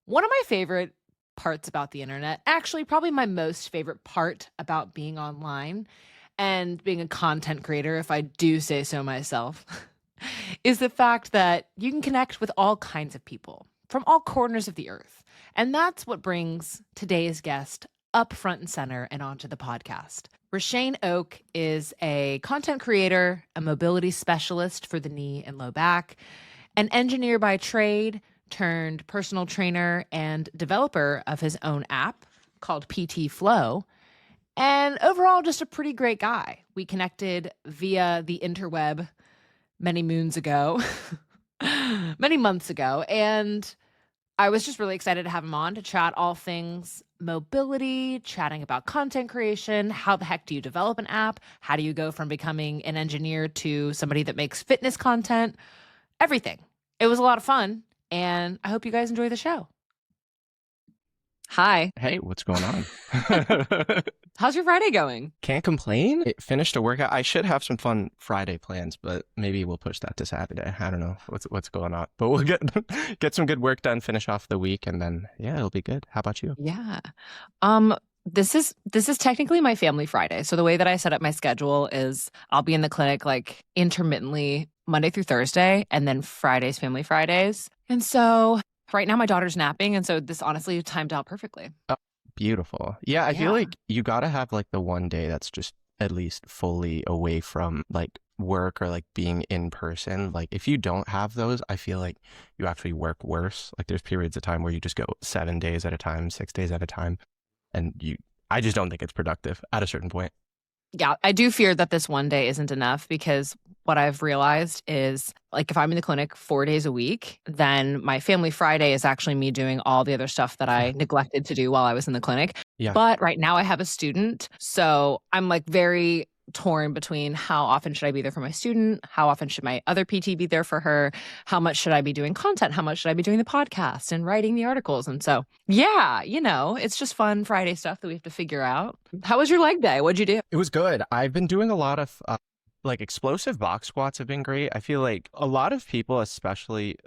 One of my favorite parts about the internet, actually, probably my most favorite part about being online and being a content creator, if I do say so myself, is the fact that you can connect with all kinds of people from all corners of the earth. And that's what brings today's guest up front and center and onto the podcast. Rishane Oak is a content creator, a mobility specialist for the knee and low back, an engineer by trade turned personal trainer and developer of his own app called PT Flow, and overall just a pretty great guy. We connected via the interweb many moons ago, many months ago, and I was just really excited to have him on to chat all things mobility, chatting about content creation. How the heck do you develop an app? How do you go from becoming an engineer to somebody that makes fitness content? Everything. It was a lot of fun, and I hope you guys enjoy the show. Hi. Hey, what's going on? How's your Friday going? Can't complain. It finished a workout. I should have some fun Friday plans, but maybe we'll push that to Saturday. I don't know what's going on, but we'll get some good work done, finish off the week, and then yeah, it'll be good. How about you? Yeah. This is technically my family Friday. So the way that I set up my schedule is I'll be in the clinic like intermittently Monday through Thursday, and then Fridays, family Fridays. And so right now my daughter's napping, and so this honestly timed out perfectly. Oh, beautiful. Yeah, I feel like you gotta have like the one day that's just at least fully away from like work or like being in person. Like if you don't have those, I feel like you actually work worse. Like there's periods of time where you just go 7 days at a time, 6 days at a time, and I just don't think it's productive at a certain point. Yeah, I do fear that this one day isn't enough, because what I've realized is like if I'm in the clinic 4 days a week, then my family Friday is actually me doing all the other stuff that I neglected to do while I was in the clinic. Yeah. But right now I have a student, so I'm like very torn between how often should I be there for my student? How often should my other PT be there for her? How much should I be doing content? How much should I be doing the podcast and writing the articles? And so, yeah, it's just fun Friday stuff that we have to figure out. How was your leg day? What'd you do? It was good. I've been doing a lot of like explosive box squats have been great. I feel like a lot of people, especially,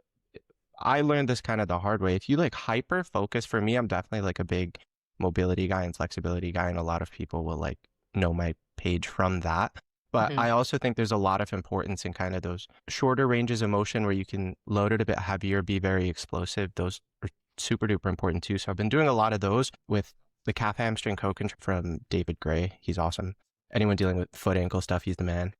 I learned this kind of the hard way. If you like hyper focus, for me, I'm definitely like a big mobility guy and flexibility guy, and a lot of people will like know my page from that. But I also think there's a lot of importance in kind of those shorter ranges of motion where you can load it a bit heavier, be very explosive. Those are super duper important too. So I've been doing a lot of those with the calf hamstring co-control from David Gray. He's awesome. Anyone dealing with foot ankle stuff, he's the man.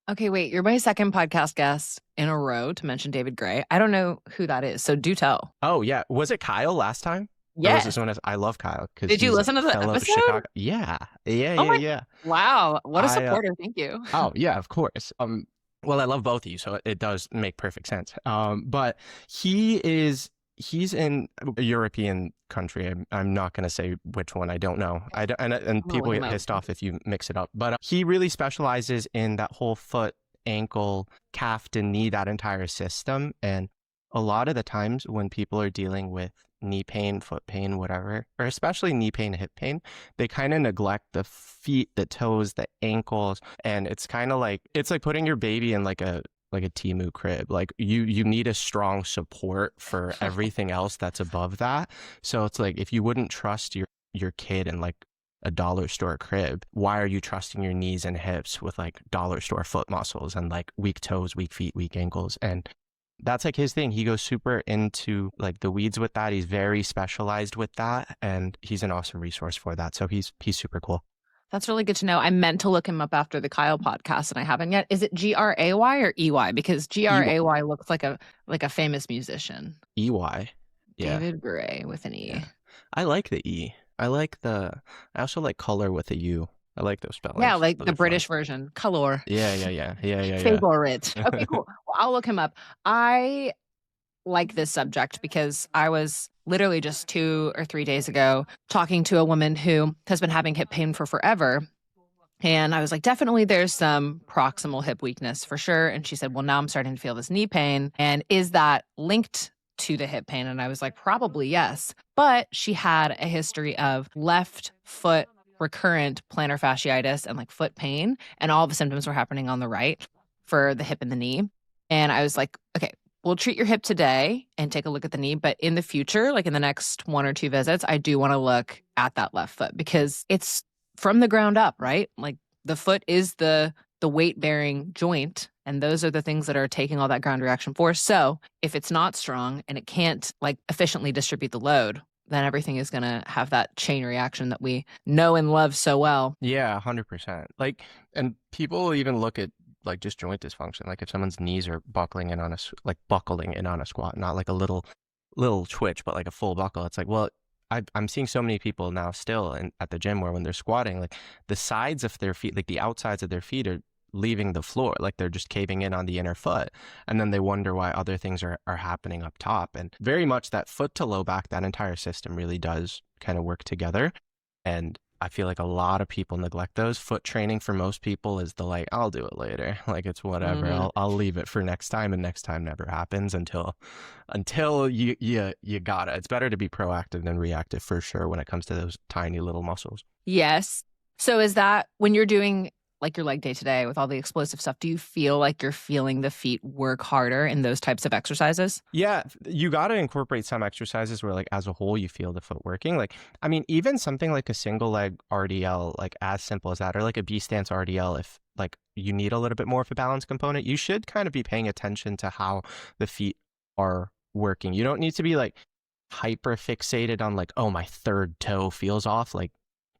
Okay, wait, you're my second podcast guest in a row to mention David Gray. I don't know who that is, so do tell. Oh, yeah. Was it Kyle last time? Yes. I love Kyle. Did you listen to the episode? Chicago. Yeah. Yeah. Wow. What a supporter. Thank you. Oh, yeah, of course. Well, I love both of you, so it does make perfect sense. But he's in a European country. I'm not going to say which one. I don't know. And people get pissed off if you mix it up. But he really specializes in that whole foot, ankle, calf to knee, that entire system. And a lot of the times when people are dealing with knee pain, foot pain, whatever, or especially knee pain, hip pain, they kind of neglect the feet, the toes, the ankles. And it's kind of like, it's like putting your baby in like a Temu crib. Like you need a strong support for everything else that's above that. So it's like, if you wouldn't trust your kid in like a dollar store crib, why are you trusting your knees and hips with like dollar store foot muscles and like weak toes, weak feet, weak ankles? And that's like his thing. He goes super into like the weeds with that. He's very specialized with that, and he's an awesome resource for that. So he's super cool. That's really good to know. I meant to look him up after the Kyle podcast, and I haven't yet. Is it Gray or EY? Because Gray looks like a famous musician. EY. Yeah. David Gray with an E. Yeah. I like the E. I also like color with a U. I like those spellings. Yeah, like the British version. Color. Yeah. Favorite. Okay, cool. Well, I'll look him up. I like this subject because I was literally just 2 or 3 days ago talking to a woman who has been having hip pain for forever. And I was like, definitely there's some proximal hip weakness for sure. And she said, well, now I'm starting to feel this knee pain. And is that linked to the hip pain? And I was like, probably yes. But she had a history of left foot recurrent plantar fasciitis and like foot pain. And all the symptoms were happening on the right for the hip and the knee. And I was like, okay, we'll treat your hip today and take a look at the knee. But in the future, like in the next 1 or 2 visits, I do want to look at that left foot because it's from the ground up, right? Like the foot is the weight bearing joint. And those are the things that are taking all that ground reaction force. So if it's not strong and it can't like efficiently distribute the load, then everything is going to have that chain reaction that we know and love so well. Yeah, 100%. Like, and people even look at like just joint dysfunction. Like if someone's knees are buckling in on like buckling in on a squat, not like a little twitch, but like a full buckle. It's like, well, I'm seeing so many people now still at the gym where when they're squatting, like the sides of their feet, like the outsides of their feet are leaving the floor, like they're just caving in on the inner foot. And then they wonder why other things are happening up top. And very much that foot to low back, that entire system really does kind of work together. And I feel like a lot of people neglect those. Foot training for most people is the like, I'll do it later. Like it's whatever. I'll leave it for next time, and next time never happens until you got it. It's better to be proactive than reactive for sure when it comes to those tiny little muscles. Yes. So is that when you're doing like your leg day today with all the explosive stuff, do you feel like you're feeling the feet work harder in those types of exercises? Yeah, you got to incorporate some exercises where like as a whole you feel the foot working. Like, I mean, even something like a single leg RDL, like as simple as that, or like a B stance RDL, if like you need a little bit more of a balance component, you should kind of be paying attention to how the feet are working. You don't need to be like hyper fixated on like, oh, my third toe feels off. Like,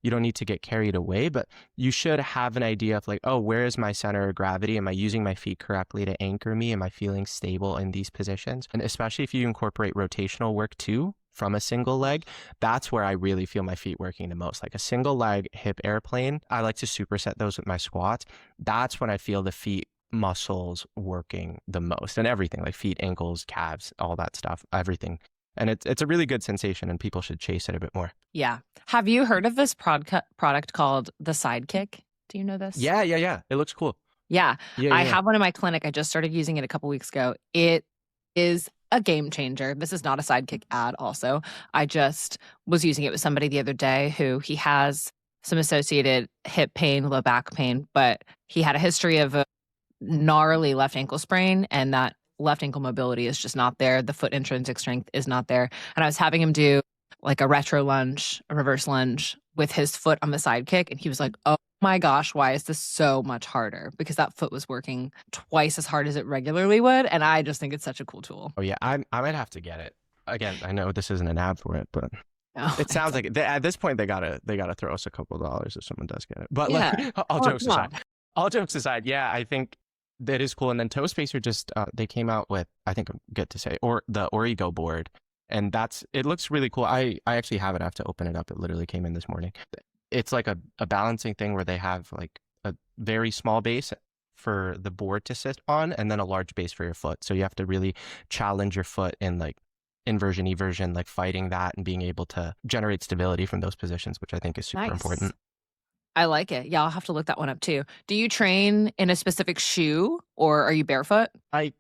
you don't need to get carried away, but you should have an idea of like, oh, where is my center of gravity? Am I using my feet correctly to anchor me? Am I feeling stable in these positions? And especially if you incorporate rotational work too from a single leg, that's where I really feel my feet working the most. Like a single leg hip airplane, I like to superset those with my squats. That's when I feel the feet muscles working the most, and everything like feet, ankles, calves, all that stuff, everything. And it's a really good sensation, and people should chase it a bit more. Yeah. Have you heard of this product called the Sidekick? Do you know this? Yeah. It looks cool. Yeah. Yeah. I have one in my clinic. I just started using it a couple weeks ago. It is a game changer. This is not a Sidekick ad also. I just was using it with somebody the other day who he has some associated hip pain, low back pain, but he had a history of a gnarly left ankle sprain, and that left ankle mobility is just not there. The foot intrinsic strength is not there. And I was having him do like a retro lunge, a reverse lunge with his foot on the Sidekick. And he was like, oh my gosh, why is this so much harder? Because that foot was working twice as hard as it regularly would. And I just think it's such a cool tool. Oh yeah, I might have to get it. Again, I know this isn't an ad for it, but it sounds like at this point they gotta throw us a couple of dollars if someone does get it. But yeah. all jokes aside, yeah, I think that is cool. And then Toe Spacer just they came out with, I think I'm good to say, or the Origo board, and it looks really cool. I actually have it. I have to open it up. It literally came in this morning. It's like a balancing thing where they have like a very small base for the board to sit on, and then a large base for your foot. So you have to really challenge your foot in like inversion, eversion, like fighting that and being able to generate stability from those positions, which I think is super important. I like it. Yeah, I'll have to look that one up too. Do you train in a specific shoe, or are you barefoot? I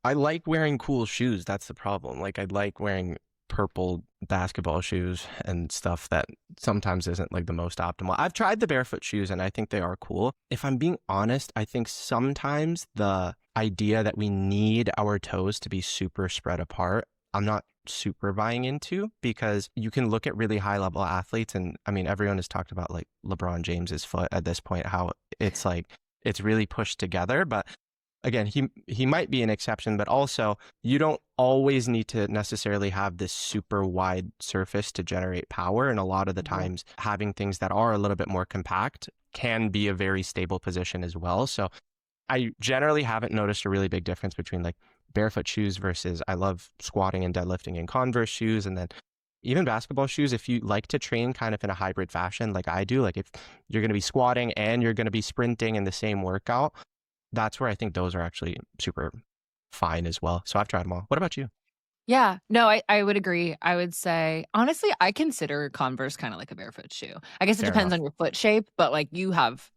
like wearing cool shoes. That's the problem. Like I like wearing purple basketball shoes and stuff that sometimes isn't like the most optimal. I've tried the barefoot shoes and I think they are cool. If I'm being honest, I think sometimes the idea that we need our toes to be super spread apart, I'm not super buying into, because you can look at really high level athletes, and I mean everyone has talked about like LeBron James's foot at this point, how it's like it's really pushed together. But again, he might be an exception, but also you don't always need to necessarily have this super wide surface to generate power, and a lot of the times having things that are a little bit more compact can be a very stable position as well. So I generally haven't noticed a really big difference between like barefoot shoes versus, I love squatting and deadlifting in Converse shoes, and then even basketball shoes. If you like to train kind of in a hybrid fashion like I do, like if you're going to be squatting and you're going to be sprinting in the same workout, that's where I think those are actually super fine as well. So I've tried them all. What about you? Yeah, no, I would agree. I would say, honestly, I consider Converse kind of like a barefoot shoe. I guess it Fair depends enough. on your foot shape, but like you have,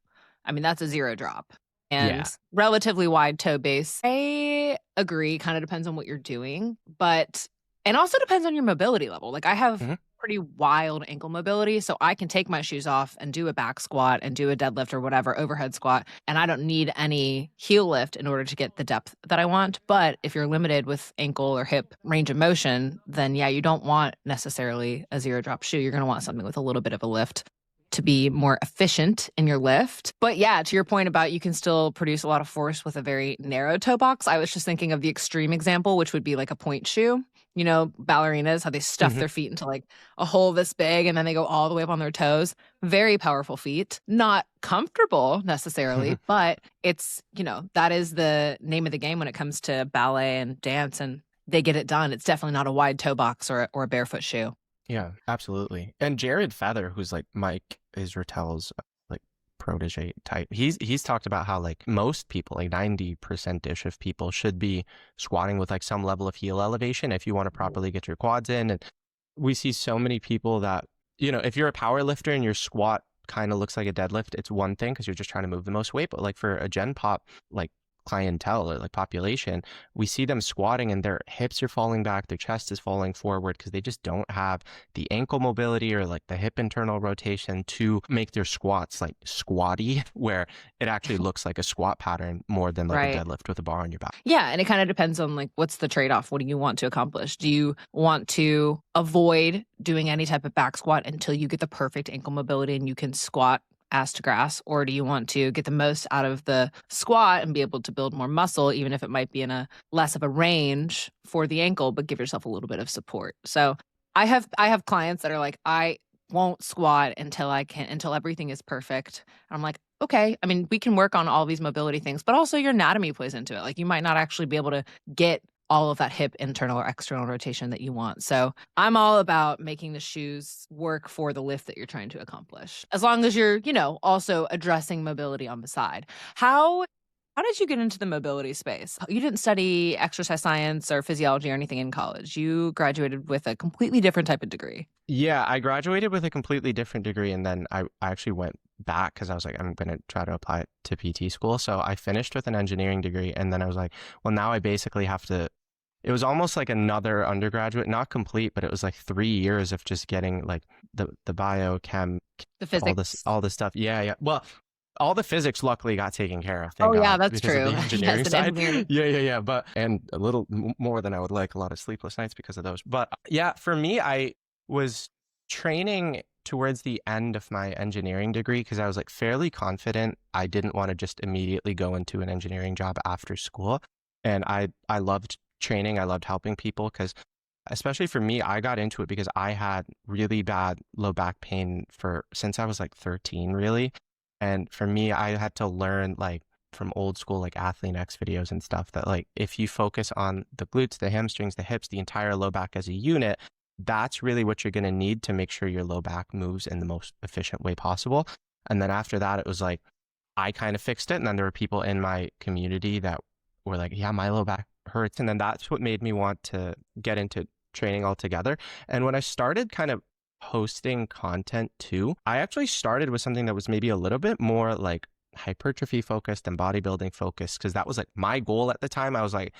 I mean, that's a zero drop and Yeah. relatively wide toe base. I agree. Kind of depends on what you're doing, but, and also depends on your mobility level. Like I have pretty wild ankle mobility. So I can take my shoes off and do a back squat and do a deadlift or whatever, overhead squat. And I don't need any heel lift in order to get the depth that I want. But if you're limited with ankle or hip range of motion, then yeah, you don't want necessarily a zero drop shoe. You're going to want something with a little bit of a lift to be more efficient in your lift. But yeah, to your point about you can still produce a lot of force with a very narrow toe box, I was just thinking of the extreme example, which would be like a point shoe. You know, ballerinas, how they stuff Hmm. their feet into like a hole this big and then they go all the way up on their toes. Very powerful feet. Not comfortable necessarily, but it's, you know, that is the name of the game when it comes to ballet and dance, and they get it done. It's definitely not a wide toe box or a barefoot shoe. Yeah, absolutely. And Jared Feather, who's like Mike Israel's like protege type, he's talked about how like most people, like 90% ish of people should be squatting with like some level of heel elevation if you want to properly get your quads in. And we see so many people that, you know, if you're a power lifter and your squat kind of looks like a deadlift, it's one thing because you're just trying to move the most weight. But like for a Gen Pop, like clientele or like population, we see them squatting and their hips are falling back, their chest is falling forward because they just don't have the ankle mobility or like the hip internal rotation to make their squats like squatty, where it actually looks like a squat pattern more than like a Right. deadlift with a bar on your back. Yeah, and it kind of depends on like what's the trade-off? What do you want to accomplish? Do you want to avoid doing any type of back squat until you get the perfect ankle mobility and you can squat ass to grass, or do you want to get the most out of the squat and be able to build more muscle, even if it might be in a less of a range for the ankle, but give yourself a little bit of support? So I have clients that are like, I won't squat until everything is perfect. And I'm like, okay, I mean, we can work on all these mobility things, but also your anatomy plays into it. Like you might not actually be able to get all of that hip internal or external rotation that you want. So I'm all about making the shoes work for the lift that you're trying to accomplish, as long as you're, you know, also addressing mobility on the side. How did you get into the mobility space? You didn't study exercise science or physiology or anything in college. You graduated with a completely different type of degree. Yeah, I graduated with a completely different degree and then I actually went back because I was like, I'm going to try to apply it to PT school. So I finished with an engineering degree and then I was like, well, now I basically have to, it was almost like another undergraduate, not complete, but it was like 3 years of just getting like the biochem, The all this, physics. all this stuff. Yeah, yeah. Well, all the physics luckily got taken care of, thank Oh yeah, God, that's because of true. the Yes, engineering an side. engineering. Yeah, yeah, yeah. But and a little more than I would like, a lot of sleepless nights because of those. But yeah, for me, I was training towards the end of my engineering degree because I was like fairly confident I didn't want to just immediately go into an engineering job after school. And I loved training. I loved helping people because especially for me, I got into it because I had really bad low back pain for since I was like 13, really. And for me, I had to learn like from old school like Athlete X videos and stuff that like if you focus on the glutes, the hamstrings, the hips, the entire low back as a unit, that's really what you're going to need to make sure your low back moves in the most efficient way possible. And then after that, it was like I kind of fixed it. And then there were people in my community that were like, yeah, my low back hurts. And then that's what made me want to get into training altogether. And when I started kind of posting content too, I actually started with something that was maybe a little bit more like hypertrophy focused and bodybuilding focused because that was like my goal at the time. I was like,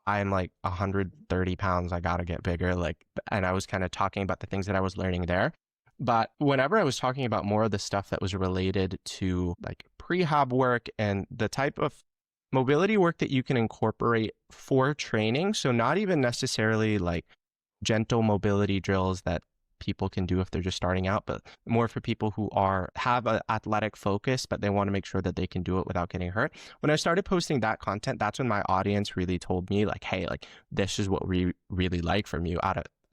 I'm like 130 pounds. I got to get bigger. Like, and I was kind of talking about the things that I was learning there. But whenever I was talking about more of the stuff that was related to like prehab work and the type of mobility work that you can incorporate for training, so not even necessarily like gentle mobility drills that people can do if they're just starting out, but more for people who have an athletic focus, but they want to make sure that they can do it without getting hurt. When I started posting that content, that's when my audience really told me like, hey, like this is what we really like from you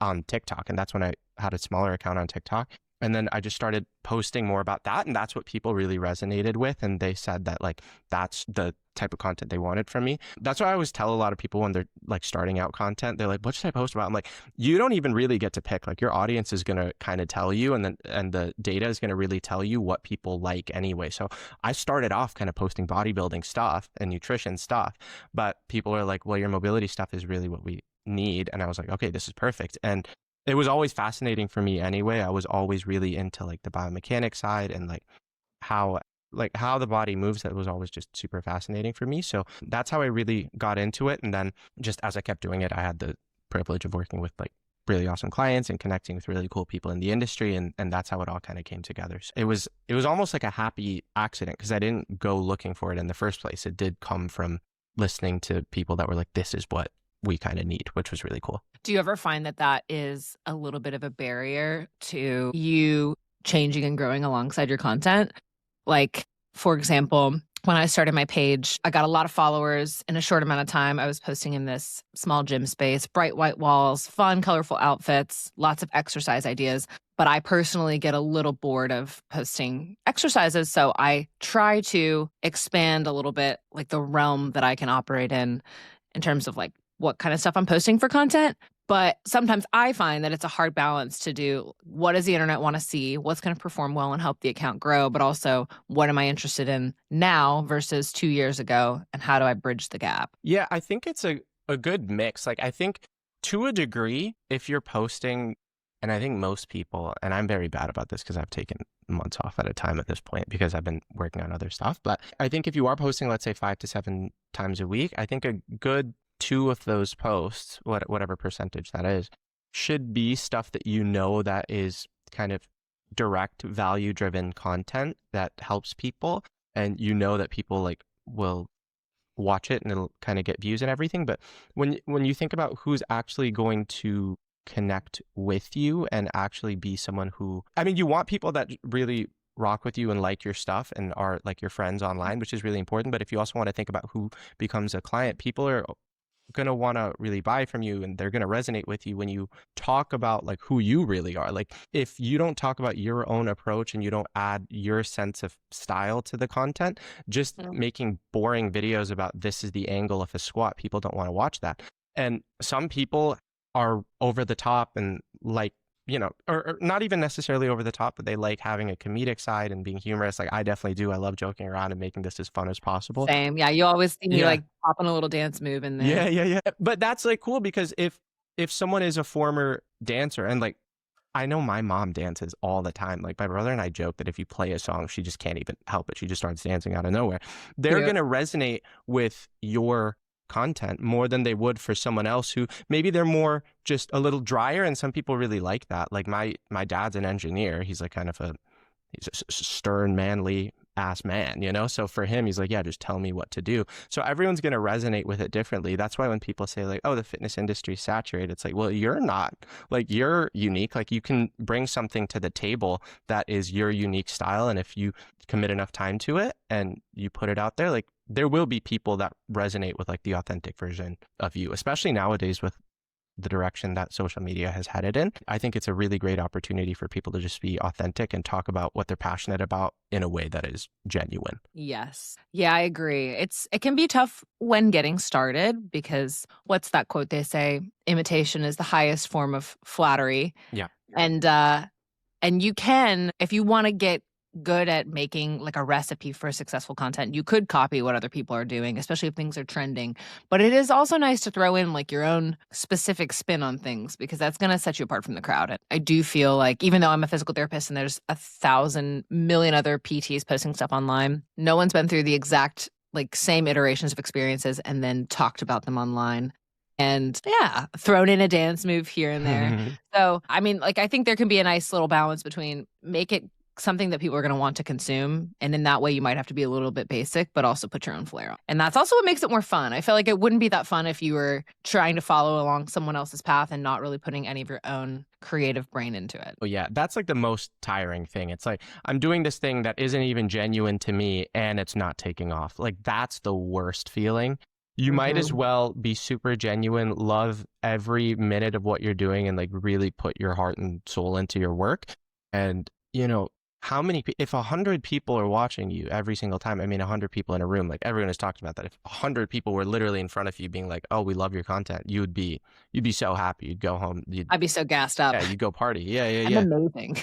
on TikTok. And that's when I had a smaller account on TikTok. And then I just started posting more about that. And that's what people really resonated with. And they said that like, that's the type of content they wanted from me. That's why I always tell a lot of people when they're like starting out content, they're like, what should I post about? I'm like, you don't even really get to pick. Like your audience is going to kind of tell you, and the data is going to really tell you what people like anyway. So I started off kind of posting bodybuilding stuff and nutrition stuff, but people are like, well, your mobility stuff is really what we need. And I was like, okay, this is perfect. And it was always fascinating for me anyway. I was always really into like the biomechanic side and how how the body moves. That was always just super fascinating for me. So that's how I really got into it. And then just as I kept doing it, I had the privilege of working with like really awesome clients and connecting with really cool people in the industry, and that's how it all kind of came together. So it was almost like a happy accident because I didn't go looking for it in the first place. It did come from listening to people that were like, this is what we kind of need, which was really cool. Do you ever find that that is a little bit of a barrier to you changing and growing alongside your content? Like, for example, when I started my page, I got a lot of followers in a short amount of time. I was posting in this small gym space, bright white walls, fun, colorful outfits, lots of exercise ideas. But I personally get a little bored of posting exercises. So I try to expand a little bit, like the realm that I can operate in terms of like what kind of stuff I'm posting for content. But sometimes I find that it's a hard balance to do. What does the internet want to see? What's going to perform well and help the account grow? But also, what am I interested in now versus 2 years ago? And how do I bridge the gap? Yeah, I think it's a good mix. Like, I think to a degree, if you're posting, and I think most people, and I'm very bad about this because I've taken months off at a time at this point because I've been working on other stuff. But I think if you are posting, let's say 5 to 7 times a week, I think a good 2 of those posts, whatever percentage that is, should be stuff that you know that is kind of direct value driven content that helps people, and you know that people like will watch it and it'll kind of get views and everything. But when you think about who's actually going to connect with you and actually be someone who, I mean, you want people that really rock with you and like your stuff and are like your friends online, which is really important. But if you also want to think about who becomes a client, people are going to want to really buy from you and they're going to resonate with you when you talk about like who you really are. Like if you don't talk about your own approach and you don't add your sense of style to the content, just making boring videos about this is the angle of a squat, people don't want to watch that. And some people are over the top and like, you know, or not even necessarily over the top, but they like having a comedic side and being humorous. Like I definitely do. I love joking around and making this as fun as possible. Same. Yeah. You always see me like popping a little dance move in there. Yeah. But that's like cool because if someone is a former dancer and like, I know my mom dances all the time. Like my brother and I joke that if you play a song, she just can't even help it. She just starts dancing out of nowhere. They're going to resonate with your content more than they would for someone else who maybe they're more just a little drier, and some people really like that. Like my dad's an engineer. He's like kind of he's a stern, manly ass man, you know? So for him, he's like, yeah, just tell me what to do. So everyone's going to resonate with it differently. That's why when people say like, oh, the fitness industry is saturated, it's like, well, you're not. Like you're unique. Like you can bring something to the table that is your unique style. And if you commit enough time to it and you put it out there, like there will be people that resonate with like the authentic version of you, especially nowadays with the direction that social media has headed in. I think it's a really great opportunity for people to just be authentic and talk about what they're passionate about in a way that is genuine. Yes. Yeah, I agree. It can be tough when getting started because what's that quote they say? Imitation is the highest form of flattery. Yeah. And you can, if you want to get good at making like a recipe for successful content, you could copy what other people are doing, especially if things are trending. But it is also nice to throw in like your own specific spin on things because that's going to set you apart from the crowd. And I do feel like even though I'm a physical therapist and there's 1,000 million other PTs posting stuff online, no one's been through the exact like same iterations of experiences and then talked about them online. And yeah, thrown in a dance move here and there. So, I mean, like, I think there can be a nice little balance between make it something that people are going to want to consume. And in that way, you might have to be a little bit basic, but also put your own flair on. And that's also what makes it more fun. I feel like it wouldn't be that fun if you were trying to follow along someone else's path and not really putting any of your own creative brain into it. Oh, yeah. That's like the most tiring thing. It's like, I'm doing this thing that isn't even genuine to me and it's not taking off. Like, that's the worst feeling. You might as well be super genuine, love every minute of what you're doing and like really put your heart and soul into your work. And, you know, how many, if 100 people are watching you every single time, I mean, 100 people in a room, like everyone is talking about that. If 100 people were literally in front of you being like, oh, we love your content, you'd be so happy. You'd go home. I'd be so gassed up. Yeah, you'd go party. Yeah. I'm amazing.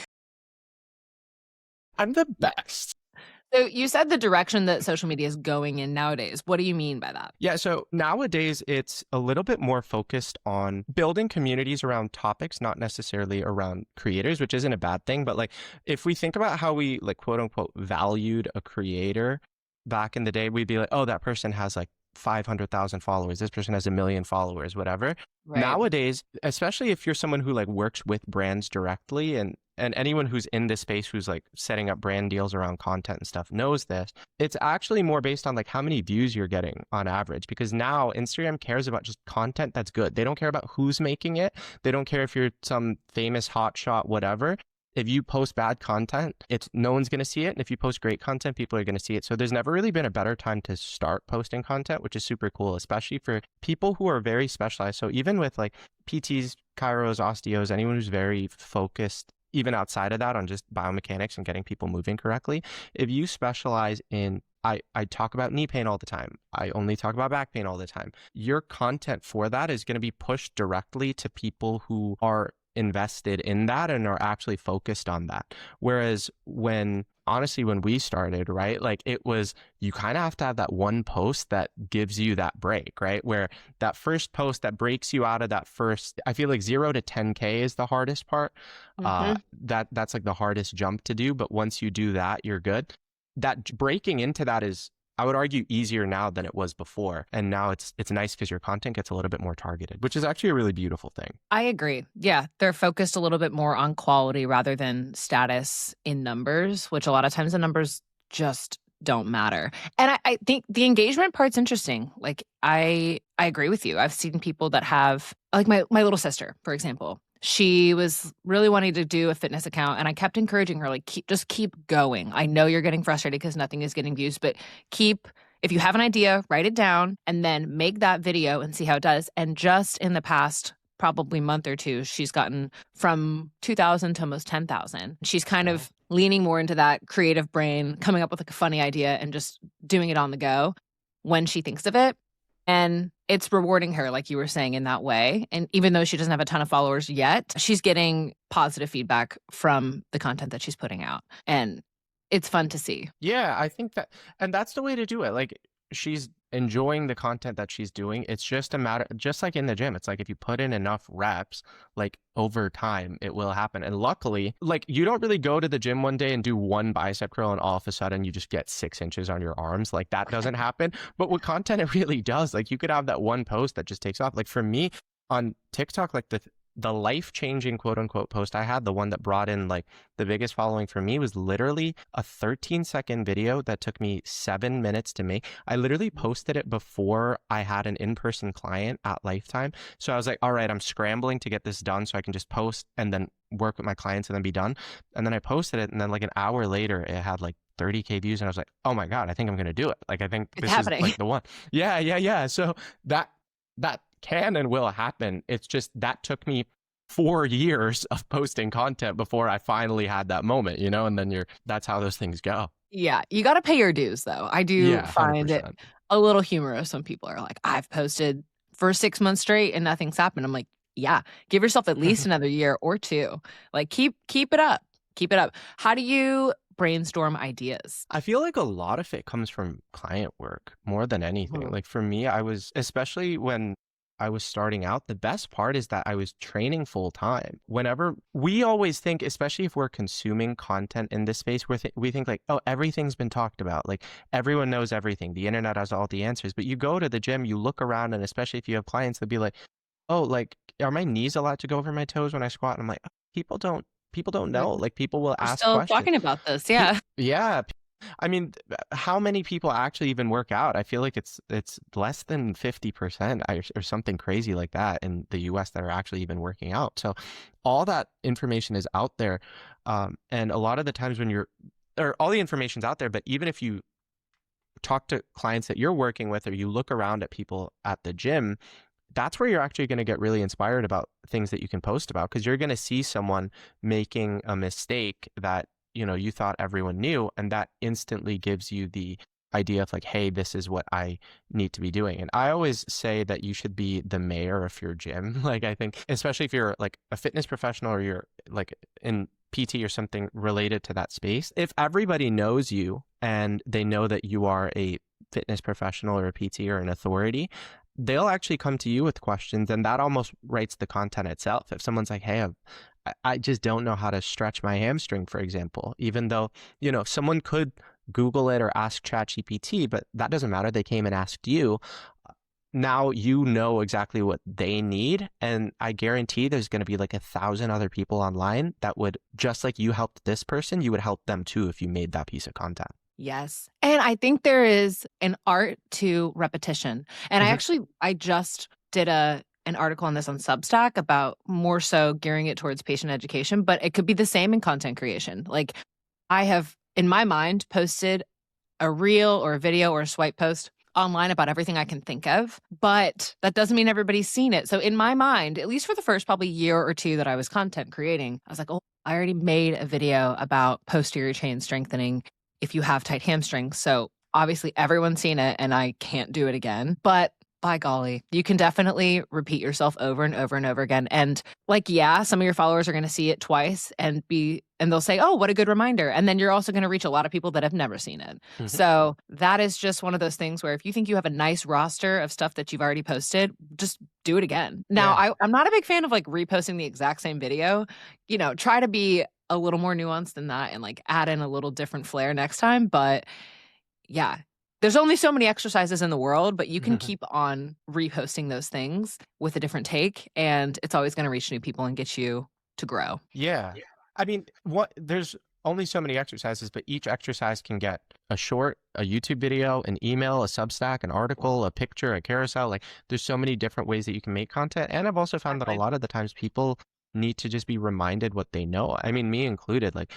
I'm the best. So you said the direction that social media is going in nowadays. What do you mean by that? Yeah, so nowadays it's a little bit more focused on building communities around topics, not necessarily around creators, which isn't a bad thing. But like if we think about how we like quote unquote valued a creator back in the day, we'd be like, oh, that person has like 500,000 followers, this person has 1 million followers, whatever. Right. Nowadays, especially if you're someone who like works with brands directly, and anyone who's in this space who's like setting up brand deals around content and stuff knows this, it's actually more based on like how many views you're getting on average, because now Instagram cares about just content that's good. They don't care about who's making it. They don't care if you're some famous hotshot, whatever. If you post bad content, it's no one's going to see it. And if you post great content, people are going to see it. So there's never really been a better time to start posting content, which is super cool, especially for people who are very specialized. So even with like PTs, chiros, osteos, anyone who's very focused, even outside of that, on just biomechanics and getting people moving correctly, if you specialize in, I talk about knee pain all the time, I only talk about back pain all the time, your content for that is going to be pushed directly to people who are invested in that and are actually focused on that. Whereas honestly, when we started, right, like it was, you kind of have to have that one post that gives you that break, right? Where that first post that breaks you out of that first, I feel like 0 to 10K is the hardest part. Mm-hmm. That's like the hardest jump to do. But once you do that, you're good. That breaking into that is, I would argue, easier now than it was before. And now it's nice because your content gets a little bit more targeted, which is actually a really beautiful thing. I agree. Yeah, they're focused a little bit more on quality rather than status in numbers, which a lot of times the numbers just don't matter. And I think the engagement part's interesting. Like I agree with you. I've seen people that have, like my little sister, for example. She was really wanting to do a fitness account, and I kept encouraging her, like, just keep going. I know you're getting frustrated because nothing is getting views, but if you have an idea, write it down and then make that video and see how it does. And just in the past probably month or two, she's gotten from 2,000 to almost 10,000. She's kind of leaning more into that creative brain, coming up with like a funny idea and just doing it on the go when she thinks of it. And it's rewarding her, like you were saying, in that way. And even though she doesn't have a ton of followers yet, she's getting positive feedback from the content that she's putting out. And it's fun to see. Yeah, I think that, and that's the way to do it. Like, she's enjoying the content that she's doing. It's just a matter, just like in the gym, it's like if you put in enough reps, like over time, it will happen. And luckily, like you don't really go to the gym one day and do one bicep curl and all of a sudden you just get 6 inches on your arms. Like that doesn't happen. But with content, it really does. Like you could have that one post that just takes off. Like for me on TikTok, like the life-changing quote unquote post I had, the one that brought in like the biggest following for me, was literally a 13-second video that took me 7 minutes to make. I literally posted it before I had an in-person client at Lifetime. So I was like, all right, I'm scrambling to get this done so I can just post and then work with my clients and then be done. And then I posted it, and then like an hour later it had like 30K views, and I was like, oh my God, I think I'm gonna do it. Like I think It's this happening. is like the one. Yeah. So that can and will happen. It's just that took me 4 years of posting content before I finally had that moment, and then that's how those things go. Yeah, you got to pay your dues, though. I do find it 100%. a little humorous when people are like, I've posted for 6 months straight and nothing's happened. I'm like, yeah, give yourself at least another year or two. Like keep it up. Keep it up. How do you brainstorm ideas? I feel like a lot of it comes from client work more than anything. Like for me, especially when I was starting out, the best part is that I was training full time. Whenever we always think, especially if we're consuming content in this space, we think like, oh, everything's been talked about. Like everyone knows everything. The internet has all the answers. But you go to the gym, you look around, and especially if you have clients, they'll be like, oh, like, are my knees allowed to go over my toes when I squat? And I'm like, people don't know. Like people will We're ask still questions. talking about this. Yeah. Yeah. I mean, how many people actually even work out? I feel like it's less than 50% or something crazy like that in the US that are actually even working out. So all that information is out there. And a lot of the times all the information's out there, but even if you talk to clients that you're working with, or you look around at people at the gym, that's where you're actually going to get really inspired about things that you can post about, because you're going to see someone making a mistake that you thought everyone knew, and that instantly gives you the idea of like, hey, this is what I need to be doing. And I always say that you should be the mayor of your gym. Like I think, especially if you're like a fitness professional or you're like in PT or something related to that space, if everybody knows you and they know that you are a fitness professional or a PT or an authority, they'll actually come to you with questions, and that almost writes the content itself. If someone's like, hey, I just don't know how to stretch my hamstring, for example, even though, someone could Google it or ask ChatGPT, but that doesn't matter. They came and asked you. Now you know exactly what they need. And I guarantee there's going to be like 1,000 other people online that would, just like you helped this person, you would help them too if you made that piece of content. Yes. And I think there is an art to repetition. And I just did an article on this on Substack about more so gearing it towards patient education, but it could be the same in content creation. Like I have, in my mind, posted a reel or a video or a swipe post online about everything I can think of, but that doesn't mean everybody's seen it. So in my mind, at least for the first probably year or two that I was content creating, I was like, oh, I already made a video about posterior chain strengthening if you have tight hamstrings. So obviously everyone's seen it and I can't do it again, but by golly, you can definitely repeat yourself over and over and over again. And like, yeah, some of your followers are going to see it twice and they'll say, oh, what a good reminder. And then you're also going to reach a lot of people that have never seen it. So that is just one of those things where if you think you have a nice roster of stuff that you've already posted, just do it again. Now, I'm not a big fan of like reposting the exact same video. You know, try to be a little more nuanced than that and like add in a little different flair next time. But yeah, there's only so many exercises in the world, but you can keep on reposting those things with a different take, and it's always going to reach new people and get you to grow. Yeah. I mean, there's only so many exercises, but each exercise can get a short, a YouTube video, an email, a Substack, an article, a picture, a carousel. Like there's so many different ways that you can make content. And I've also found that a lot of the times people need to just be reminded what they know. I mean, me included, like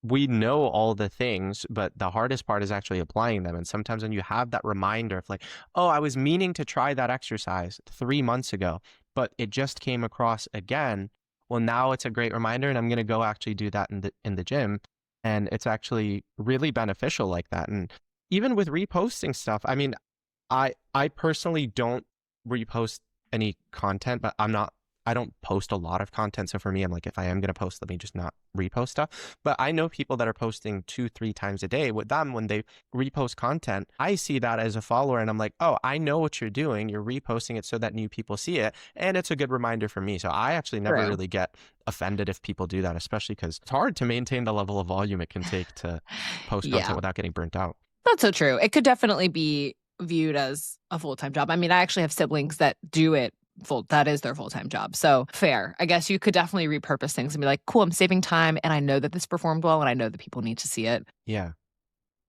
we know all the things, but the hardest part is actually applying them. And sometimes when you have that reminder of like, oh, I was meaning to try that exercise 3 months ago, but it just came across again. Well, now it's a great reminder and I'm going to go actually do that in the gym. And it's actually really beneficial like that. And even with reposting stuff, I mean, I personally don't repost any content, but I don't post a lot of content. So for me, I'm like, if I am going to post, let me just not repost stuff. But I know people that are posting 2-3 times a day. With them, when they repost content, I see that as a follower and I'm like, oh, I know what you're doing. You're reposting it so that new people see it. And it's a good reminder for me. So I actually never really get offended if people do that, especially because it's hard to maintain the level of volume it can take to post content without getting burnt out. That's so true. It could definitely be viewed as a full-time job. I mean, I actually have siblings that do it that is their full-time job. So fair. I guess you could definitely repurpose things and be like, cool, I'm saving time and I know that this performed well and I know that people need to see it. Yeah.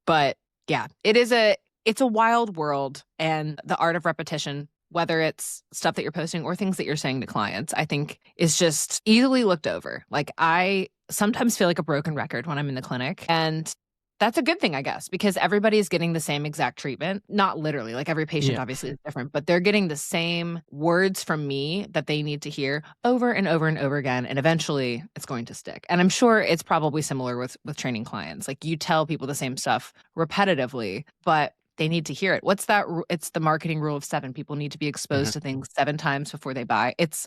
But yeah, it's a wild world, and the art of repetition, whether it's stuff that you're posting or things that you're saying to clients, I think is just easily looked over. Like I sometimes feel like a broken record when I'm in the clinic, and that's a good thing, I guess, because everybody's getting the same exact treatment. Not literally, like every patient obviously is different, but they're getting the same words from me that they need to hear over and over and over again. And eventually it's going to stick. And I'm sure it's probably similar with training clients. Like you tell people the same stuff repetitively, but they need to hear it. What's that? It's the marketing rule of 7. People need to be exposed to things 7 times before they buy. It's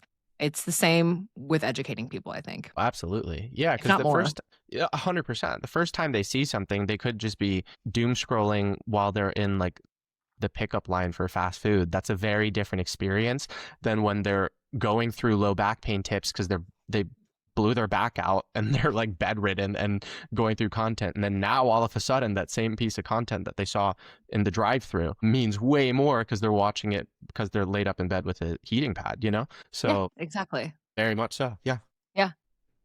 the same with educating people, I think. Absolutely. Yeah, because the first 100%. The first time they see something, they could just be doom scrolling while they're in like the pickup line for fast food. That's a very different experience than when they're going through low back pain tips because they blew their back out and they're like bedridden and going through content. And then now all of a sudden that same piece of content that they saw in the drive-through means way more because they're watching it because they're laid up in bed with a heating pad, you know? So yeah, exactly. Very much so. Yeah. Yeah.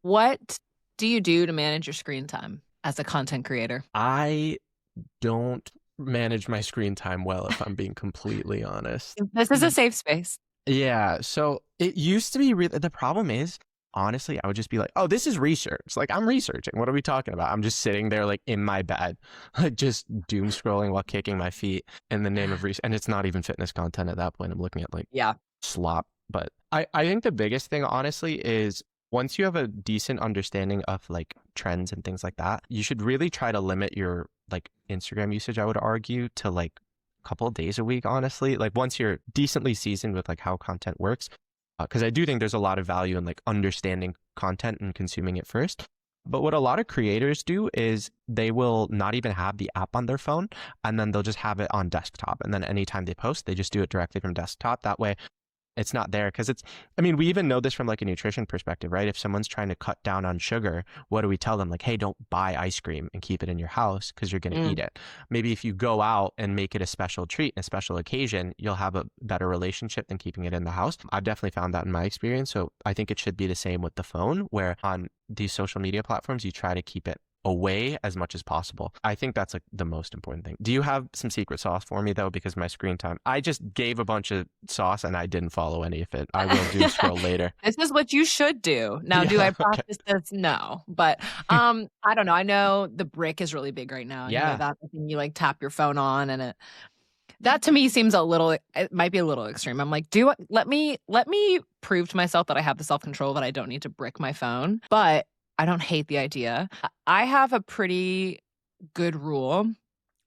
What do you do to manage your screen time as a content creator? I don't manage my screen time well, if I'm being completely honest. This is a safe space. Yeah. So it used to be the problem is, honestly, I would just be like, oh, this is research. Like I'm researching. What are we talking about? I'm just sitting there like in my bed, like just doom scrolling while kicking my feet in the name of research. And it's not even fitness content at that point. I'm looking at like slop. But I think the biggest thing, honestly, is once you have a decent understanding of like trends and things like that, you should really try to limit your like Instagram usage, I would argue, to like a couple of days a week, honestly. Like once you're decently seasoned with like how content works, because I do think there's a lot of value in like understanding content and consuming it first. But what a lot of creators do is they will not even have the app on their phone, and then they'll just have it on desktop. And then anytime they post, they just do it directly from desktop. That way, it's not there because I mean, we even know this from like a nutrition perspective, right? If someone's trying to cut down on sugar, what do we tell them? Like, hey, don't buy ice cream and keep it in your house because you're going to eat Mm. it. Maybe if you go out and make it a special treat, a special occasion, you'll have a better relationship than keeping it in the house. I've definitely found that in my experience. So I think it should be the same with the phone, where on these social media platforms, you try to keep it away as much as possible. I think that's like the most important thing. Do you have some secret sauce for me though? Because my screen time, I just gave a bunch of sauce and I didn't follow any of it. I will doom scroll later. This is what you should do. Now, do I Yeah. Okay. practice this? No. But I don't know. I know the brick is really big right now. You know, Yeah. that thing you like tap your phone on, and that to me seems it might be a little extreme. I'm like, let me prove to myself that I have the self-control that I don't need to brick my phone. But I don't hate the idea. I have a pretty good rule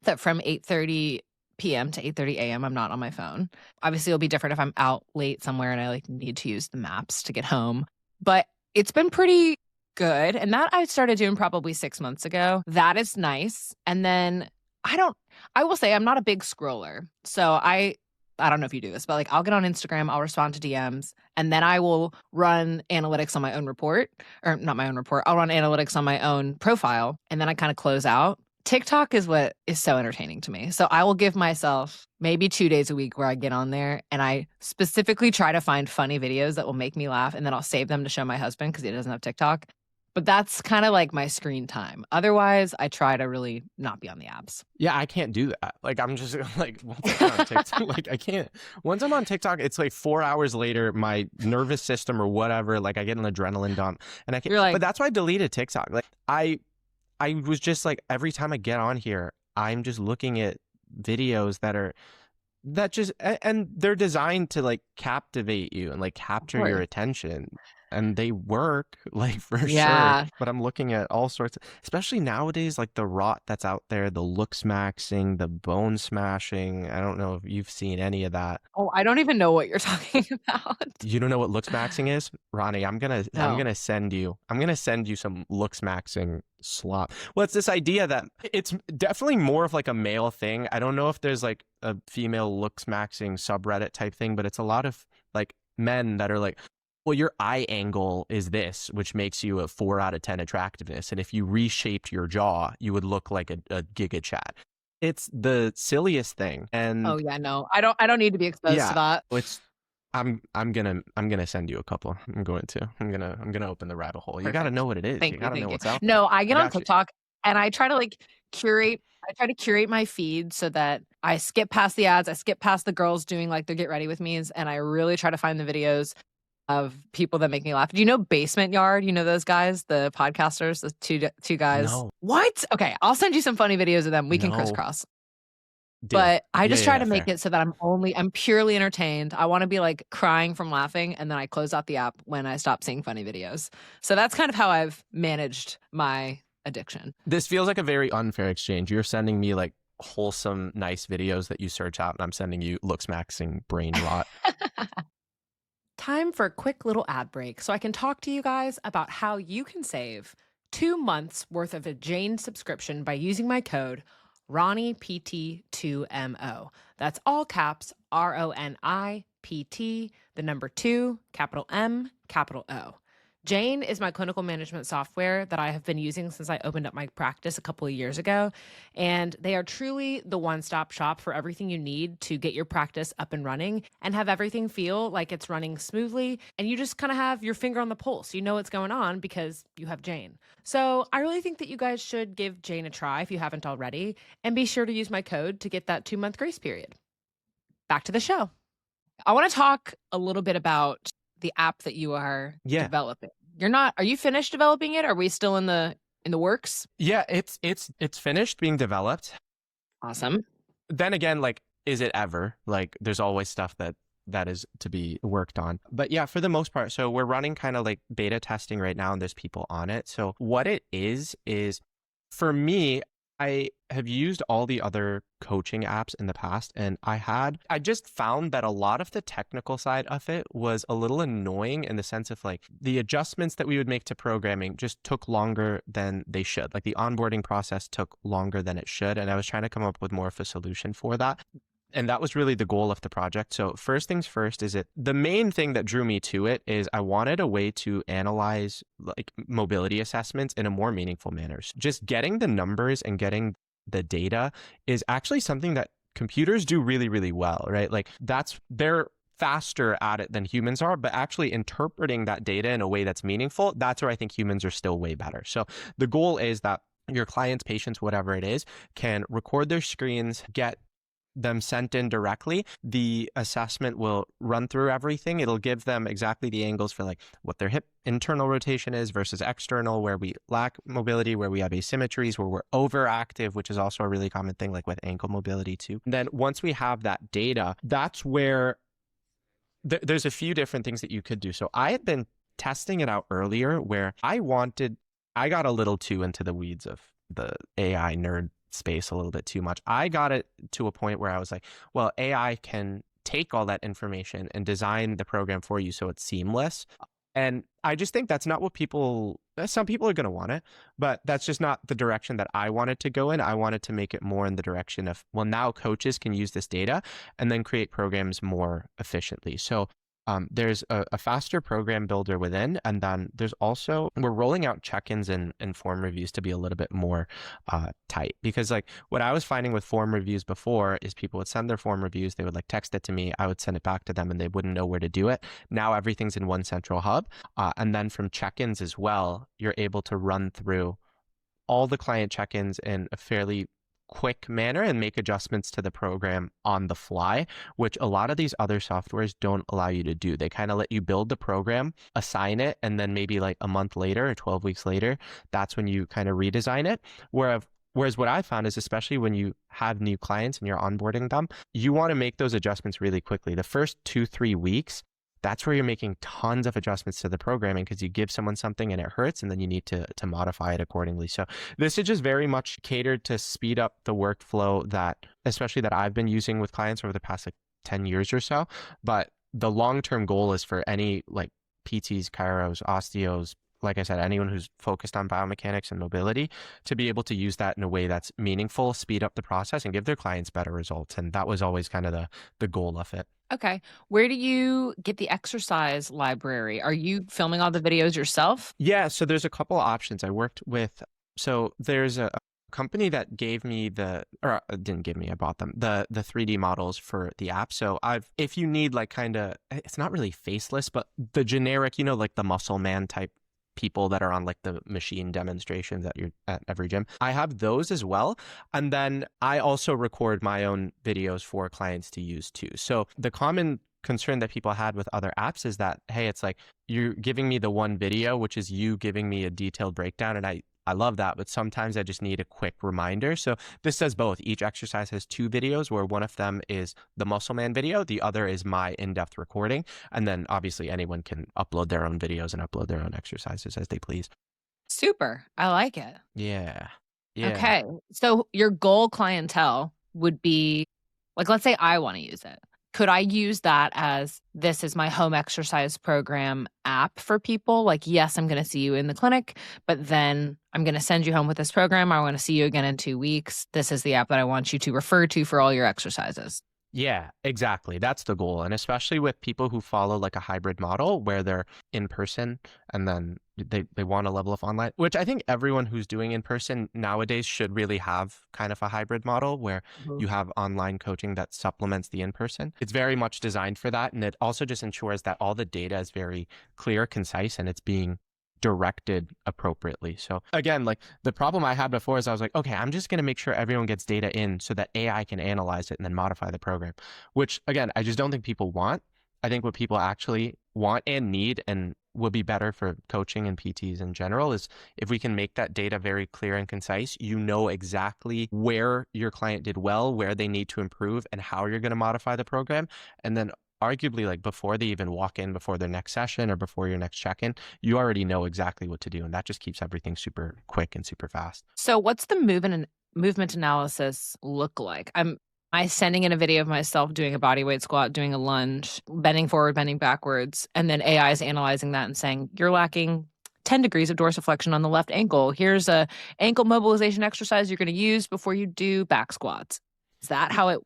that from 8:30 p.m. to 8:30 a.m. I'm not on my phone. Obviously, it'll be different if I'm out late somewhere and I like need to use the maps to get home. But it's been pretty good. And that I started doing probably 6 months ago. That is nice. And then I will say I'm not a big scroller. So I don't know if you do this, but like I'll get on Instagram, I'll respond to DMs, and then I will run analytics on my own report, or not my own report. I'll run analytics on my own profile, and then I kind of close out. TikTok is what is so entertaining to me. So I will give myself maybe 2 days a week where I get on there and I specifically try to find funny videos that will make me laugh, and then I'll save them to show my husband because he doesn't have TikTok. But that's kind of like my screen time. Otherwise, I try to really not be on the apps. Yeah, I can't do that. Like, I'm just like, once I'm on TikTok, like, I can't. Once I'm on TikTok, it's like 4 hours later, my nervous system or whatever, like, I get an adrenaline dump, and I can't. You're like, but that's why I deleted TikTok. Like, I was just like, every time I get on here, I'm just looking at videos and they're designed to like captivate you and like capture your attention. And they work, like, for yeah. sure. But I'm looking at all sorts especially nowadays, like the rot that's out there, the looks maxing, the bone smashing. I don't know if you've seen any of that. Oh, I don't even know what you're talking about. You don't know what looks maxing is? Ronnie, I'm No. gonna send you some looks maxing slop. Well, it's this idea that it's definitely more of like a male thing. I don't know if there's like a female looks maxing subreddit type thing, but it's a lot of like men that are like, well, your eye angle is this, which makes you a 4 out of 10 attractiveness. And if you reshaped your jaw, you would look like a Giga Chat. It's the silliest thing. And oh yeah, no, I don't need to be exposed to that. It's I'm gonna send you a couple. I'm gonna open the rabbit hole. You got to know what it is. You got to know what's out there. No, I get I on got you. TikTok and I try to like curate. I try to curate my feed so that I skip past the ads. I skip past the girls doing like their get ready with me's, and I really try to find the videos of people that make me laugh. Do you know Basement Yard? You know those guys, the podcasters, the two guys? No. What? Okay, I'll send you some funny videos of them. We can No. crisscross. Deal. But I just try to fair. make it so that I'm purely entertained. I want to be like crying from laughing, and then I close out the app when I stop seeing funny videos. So that's kind of how I've managed my addiction. This feels like a very unfair exchange. You're sending me like wholesome, nice videos that you search out, and I'm sending you looks maxing brain rot. Time for a quick little ad break so I can talk to you guys about how you can save 2 months worth of a Jane subscription by using my code RonniePT2MO. That's all caps, RONIPT, the number 2, capital M, capital O. Jane is my clinical management software that I have been using since I opened up my practice a couple of years ago. And they are truly the one-stop shop for everything you need to get your practice up and running and have everything feel like it's running smoothly. And you just kind of have your finger on the pulse. You know what's going on because you have Jane. So I really think that you guys should give Jane a try if you haven't already. And be sure to use my code to get that 2-month grace period. Back to the show. I want to talk a little bit about the app that you are developing. Are you finished developing it? Are we still in the works? Yeah, it's finished being developed. Awesome. Then again, like, is it ever? Like, there's always stuff that is to be worked on. But yeah, for the most part, so we're running kind of like beta testing right now, and there's people on it. So what it is for me, I have used all the other coaching apps in the past, and I just found that a lot of the technical side of it was a little annoying in the sense of like the adjustments that we would make to programming just took longer than they should. Like the onboarding process took longer than it should, and I was trying to come up with more of a solution for that. And that was really the goal of the project. So first things first is the main thing that drew me to it is I wanted a way to analyze like mobility assessments in a more meaningful manner. So just getting the numbers and getting the data is actually something that computers do really, really well, right? Like they're faster at it than humans are, but actually interpreting that data in a way that's meaningful, that's where I think humans are still way better. So the goal is that your clients, patients, whatever it is, can record their screens, get them sent in directly. The assessment will run through everything. It'll give them exactly the angles for like what their hip internal rotation is versus external, where we lack mobility, where we have asymmetries, where we're overactive, which is also a really common thing, like with ankle mobility too. And then once we have that data, that's where there's a few different things that you could do. So I had been testing it out earlier where I got a little too into the weeds of the AI nerd space a little bit too much. I got it to a point where I was like, well, AI can take all that information and design the program for you so it's seamless. And I just think that's not what some people are going to want it, but that's just not the direction that I wanted to go in. I wanted to make it more in the direction of, well, now coaches can use this data and then create programs more efficiently. So there's a faster program builder within, and then we're rolling out check-ins and form reviews to be a little bit more tight, because like what I was finding with form reviews before is people would send their form reviews, they would like text it to me, I would send it back to them, and they wouldn't know where to do it. Now everything's in one central hub, and then from check-ins as well, you're able to run through all the client check-ins in a fairly quick manner and make adjustments to the program on the fly, which a lot of these other softwares don't allow you to do. They kind of let you build the program, assign it, and then maybe like a month later or 12 weeks later, that's when you kind of redesign it. Whereas what I found is, especially when you have new clients and you're onboarding them, you want to make those adjustments really quickly. The first 2-3 weeks, that's where you're making tons of adjustments to the programming, because you give someone something and it hurts, and then you need to modify it accordingly. So this is just very much catered to speed up the workflow especially that I've been using with clients over the past like 10 years or so. But the long-term goal is for any like PTs, chiros, osteos, like I said, anyone who's focused on biomechanics and mobility, to be able to use that in a way that's meaningful, speed up the process, and give their clients better results. And that was always kind of the goal of it. Okay. Where do you get the exercise library? Are you filming all the videos yourself? Yeah, so there's a couple of options. So there's a company that gave me didn't give me, I bought them, the 3D models for the app. So if you need like kind of, it's not really faceless, but the generic, like the muscle man type people that are on like the machine demonstrations at every gym, I have those as well. And then I also record my own videos for clients to use too. So the common concern that people had with other apps is that, hey, it's like you're giving me the one video, which is you giving me a detailed breakdown, and I love that, but sometimes I just need a quick reminder. So this does both. Each exercise has 2 videos, where one of them is the Muscle Man video, the other is my in-depth recording, and then obviously anyone can upload their own videos and upload their own exercises as they please. Super. I like it. Yeah. Okay. So your goal clientele would be, like, let's say I want to use it. Could I use that as, this is my home exercise program app for people? Like, yes, I'm going to see you in the clinic, but then I'm going to send you home with this program. I want to see you again in 2 weeks. This is the app that I want you to refer to for all your exercises. Yeah, exactly. That's the goal. And especially with people who follow like a hybrid model where they're in person and then they want a level of online, which I think everyone who's doing in person nowadays should really have kind of a hybrid model where you have online coaching that supplements the in-person. It's very much designed for that. And it also just ensures that all the data is very clear, concise, and it's being directed appropriately. So again, like the problem I had before is I was like, okay, I'm just going to make sure everyone gets data in so that AI can analyze it and then modify the program, which again, I just don't think people want. I think what people actually want and need and will be better for coaching and PTs in general is if we can make that data very clear and concise, exactly where your client did well, where they need to improve, and how you're going to modify the program. And then arguably, like before they even walk in, before their next session or before your next check-in, you already know exactly what to do. And that just keeps everything super quick and super fast. So what's the movement analysis look like? Am I sending in a video of myself doing a body weight squat, doing a lunge, bending forward, bending backwards, and then AI is analyzing that and saying, you're lacking 10 degrees of dorsiflexion on the left ankle. Here's a ankle mobilization exercise you're going to use before you do back squats. Is that how it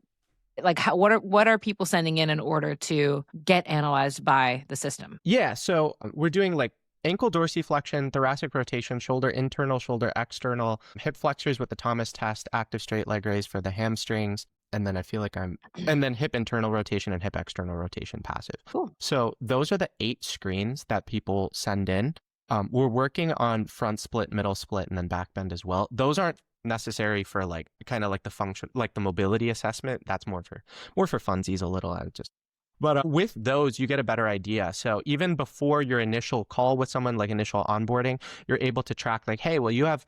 Like, what are people sending in order to get analyzed by the system? Yeah, so we're doing like ankle dorsiflexion, thoracic rotation, shoulder internal, shoulder external, hip flexors with the Thomas test, active straight leg raise for the hamstrings, and then I feel like and then hip internal rotation and hip external rotation passive. Cool. So those are the 8 screens that people send in. We're working on front split, middle split, and then back bend as well. Those aren't necessary for like kind of like the function, like the mobility assessment. That's more for funsies a little. But with those, you get a better idea. So even before your initial call with someone, like initial onboarding, you're able to track like, hey, well, you have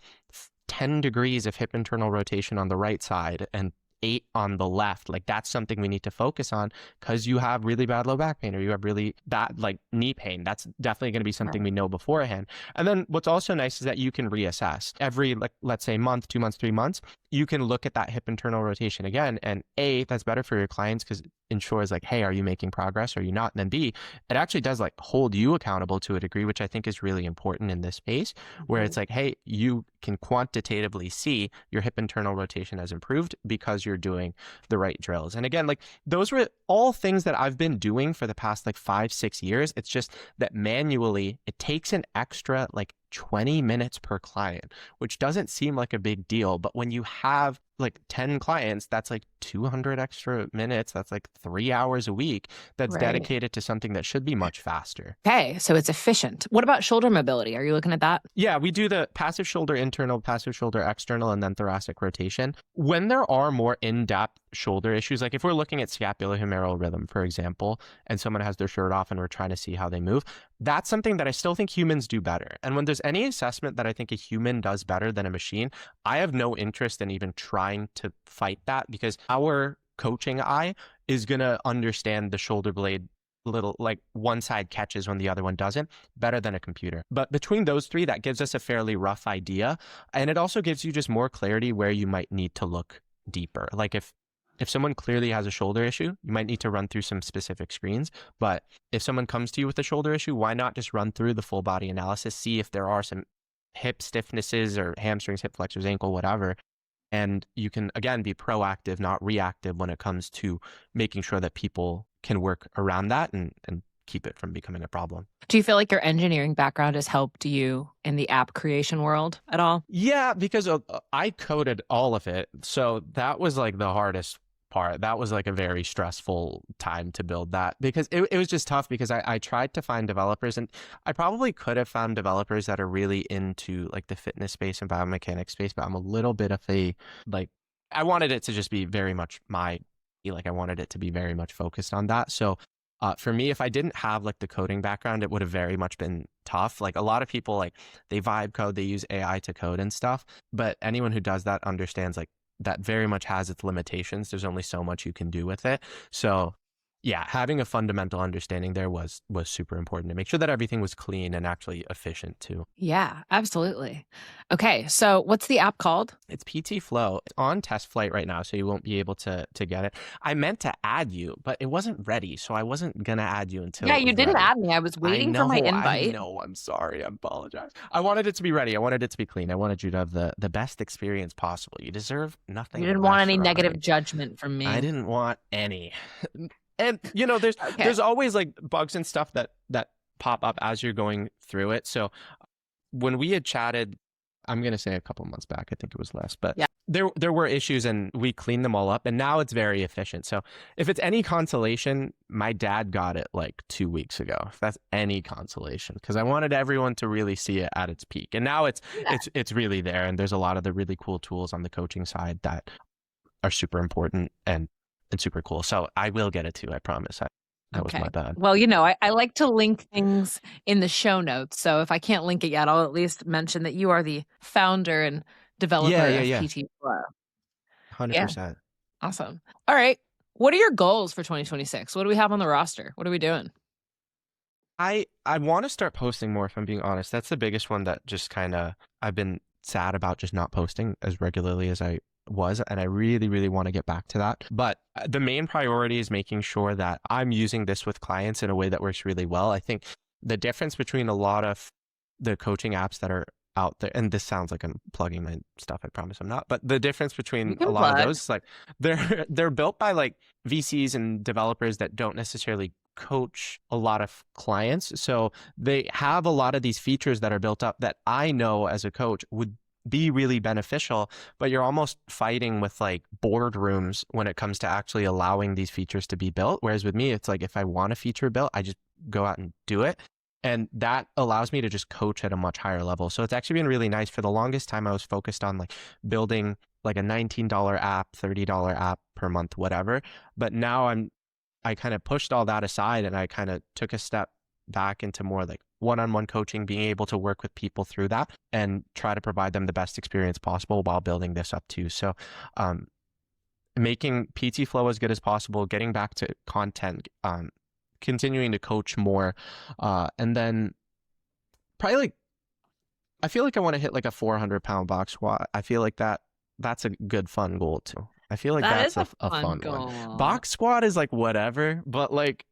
10 degrees of hip internal rotation on the right side and 8 on the left. Like that's something we need to focus on because you have really bad low back pain or you have really bad like knee pain. That's definitely going to be something we know beforehand. And then what's also nice is that you can reassess every, like, let's say month, 2 months, 3 months. You can look at that hip internal rotation again. And A, that's better for your clients because it ensures like, hey, are you making progress? Or are you not? And then B, it actually does like hold you accountable to a degree, which I think is really important in this space where it's like, hey, you can quantitatively see your hip internal rotation has improved because you're doing the right drills. And again, like those were all things that I've been doing for the past like 5-6 years. It's just that manually it takes an extra like 20 minutes per client, which doesn't seem like a big deal. But when you have like 10 clients, that's like 200 extra minutes. That's like 3 hours a week that's dedicated to something that should be much faster. Okay, so it's efficient. What about shoulder mobility? Are you looking at that? Yeah, we do the passive shoulder internal, passive shoulder external, and then thoracic rotation. When there are more in-depth shoulder issues, like if we're looking at scapulohumeral rhythm, for example, and someone has their shirt off and we're trying to see how they move, that's something that I still think humans do better. And when there's any assessment that I think a human does better than a machine, I have no interest in even trying to fight that because our coaching eye is going to understand the shoulder blade little, like one side catches when the other one doesn't, better than a computer. But between those 3, that gives us a fairly rough idea. And it also gives you just more clarity where you might need to look deeper. Like if someone clearly has a shoulder issue, you might need to run through some specific screens. But if someone comes to you with a shoulder issue, why not just run through the full body analysis, see if there are some hip stiffnesses or hamstrings, hip flexors, ankle, whatever. And you can, again, be proactive, not reactive when it comes to making sure that people can work around that and keep it from becoming a problem. Do you feel like your engineering background has helped you in the app creation world at all? Yeah, because I coded all of it. So that was like the hardest part. That was like a very stressful time to build that because it was just tough because I tried to find developers and I probably could have found developers that are really into like the fitness space and biomechanics space, but I'm a little bit of I wanted it to just be very much I wanted it to be very much focused on that. So for me, if I didn't have like the coding background, it would have very much been tough. Like a lot of people, like they vibe code, they use AI to code and stuff. But anyone who does that understands like that very much has its limitations. There's only so much you can do with it. So yeah, having a fundamental understanding there was super important to make sure that everything was clean and actually efficient too. Yeah, absolutely. Okay, so what's the app called? It's PT Flow. It's on test flight right now, so you won't be able to get it. I meant to add you, but it wasn't ready, so I wasn't gonna add you until you didn't add me. I was waiting for my invite. I know. I'm sorry. I apologize. I wanted it to be ready. I wanted it to be clean. I wanted you to have the best experience possible. You deserve nothing. You didn't want any negative judgment from me. I didn't want any. And there's always like bugs and stuff that pop up as you're going through it. So when we had chatted, I'm gonna say a couple months back, I think it was less, but yeah, there were issues and we cleaned them all up and now it's very efficient. So if it's any consolation, my dad got it like 2 weeks ago. If that's any consolation, because I wanted everyone to really see it at its peak. And now it's really there. And there's a lot of the really cool tools on the coaching side that are super important and super cool. So I will get it too, I promise. That was my bad. Well, I like to link things in the show notes. So if I can't link it yet, I'll at least mention that you are the founder and developer of PT Flow. 100%. Yeah. Awesome. All right. What are your goals for 2026? What do we have on the roster? What are we doing? I want to start posting more, if I'm being honest. That's the biggest one that just kind of I've been sad about just not posting as regularly as I was, and I really, really want to get back to that. But the main priority is making sure that I'm using this with clients in a way that works really well. I think the difference between a lot of the coaching apps that are out there, and this sounds like I'm plugging my stuff, I promise I'm not, but the difference You between a can lot of plug. those is like they're built by like VCs and developers that don't necessarily coach a lot of clients. So they have a lot of these features that are built up that I know as a coach would be really beneficial, but you're almost fighting with like boardrooms when it comes to actually allowing these features to be built. Whereas with me, it's like if I want a feature built, I just go out and do it. And that allows me to just coach at a much higher level. So it's actually been really nice. For the longest time, I was focused on like building like a $19 app, $30 app per month, whatever. But now I kind of pushed all that aside and I kind of took a step back into more like one-on-one coaching, being able to work with people through that and try to provide them the best experience possible while building this up too. So, making PT flow as good as possible, getting back to content, continuing to coach more, and then probably like I feel like I want to hit like a 400-pound box squat. I feel like that's a good fun goal too. I feel like That that's is a a fun fun one. goal. Box squat is like whatever, but like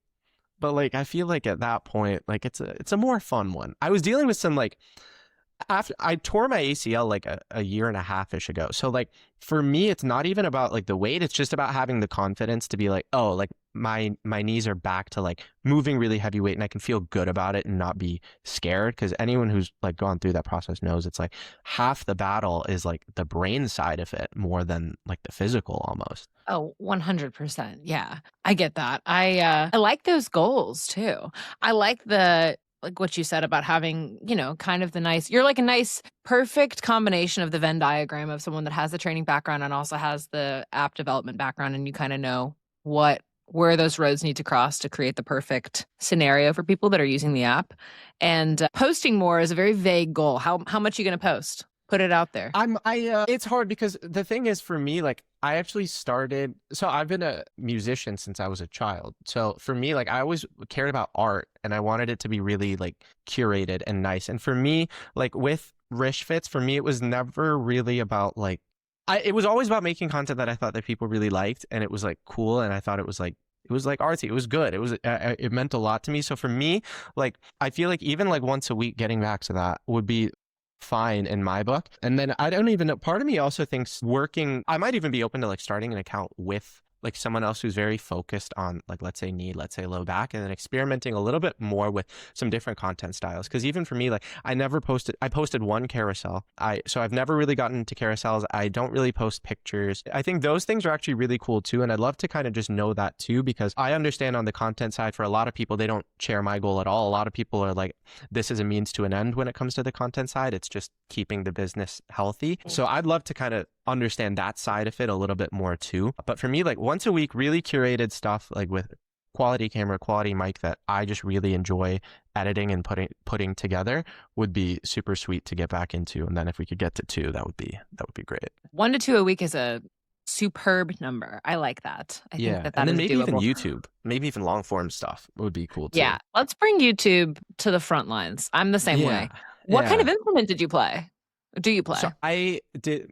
I feel like at that point, like it's a more fun one. I was dealing with some like after I tore my ACL like a year and a half-ish ago. So like for me, it's not even about like the weight. It's just about having the confidence to be like, oh, like my knees are back to like moving really heavy weight and I can feel good about it and not be scared. Because anyone who's like gone through that process knows it's like half the battle is like the brain side of it more than like the physical almost. Oh, 100%. Yeah, I get that. I like those goals too. I like what you said about having, kind of you're like a nice, perfect combination of the Venn diagram of someone that has the training background and also has the app development background, and you kind of know where those roads need to cross to create the perfect scenario for people that are using the app. And posting more is a very vague goal. How much are you going to post? Put it out there. It's hard because the thing is for me, like I actually started, so I've been a musician since I was a child. So for me, like I always cared about art and I wanted it to be really like curated and nice. And for me, like with Rish Fits, for me, it was never really about like, it was always about making content that I thought that people really liked and it was like cool. And I thought it was like artsy. It was good. It meant a lot to me. So for me, like, I feel like even like once a week getting back to that would be fine in my book. And then I don't even know, part of me also thinks I might even be open to like starting an account with like someone else who's very focused on like, let's say knee, let's say low back, and then experimenting a little bit more with some different content styles. Cause even for me, like I posted one carousel. So I've never really gotten into carousels. I don't really post pictures. I think those things are actually really cool too. And I'd love to kind of just know that too, because I understand on the content side, for a lot of people, they don't share my goal at all. A lot of people are like, this is a means to an end when it comes to the content side. It's just keeping the business healthy. So I'd love to kind of understand that side of it a little bit more too. But for me, like once a week, really curated stuff like with quality camera, quality mic that I just really enjoy editing and putting together would be super sweet to get back into. And then if we could get to 2, that would be great. 1 to 2 a week is a superb number. I like that. I think that and then is maybe even doable. YouTube, maybe even long form stuff would be cool too. Yeah, let's bring YouTube to the front lines. I'm the same way. What kind of instrument did you play? Do you play? So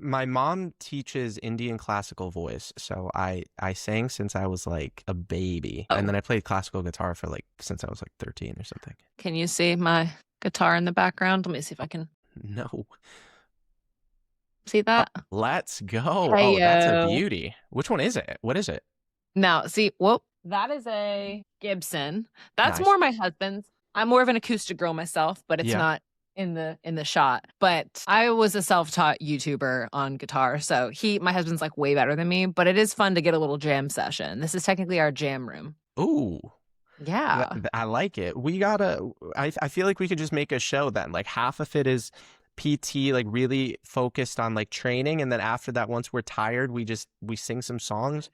my mom teaches Indian classical voice. So I sang since I was like a baby. Oh. And then I played classical guitar for like, since I was like 13 or something. Can you see my guitar in the background? Let me see if I can. No. See that? Let's go. Hey, oh, that's a beauty. Which one is it? What is it? Now, see, that is a Gibson. That's Nice. more my husband's. I'm more of an acoustic girl myself, but it's not in the shot. But I was a self-taught YouTuber on guitar, so my husband's like way better than me, but it is fun to get a little jam session. This is technically our jam room. Ooh. Yeah. I like it. I feel like we could just make a show then. Like half of it is PT, like really focused on like training, and then after that, once we're tired, we sing some songs,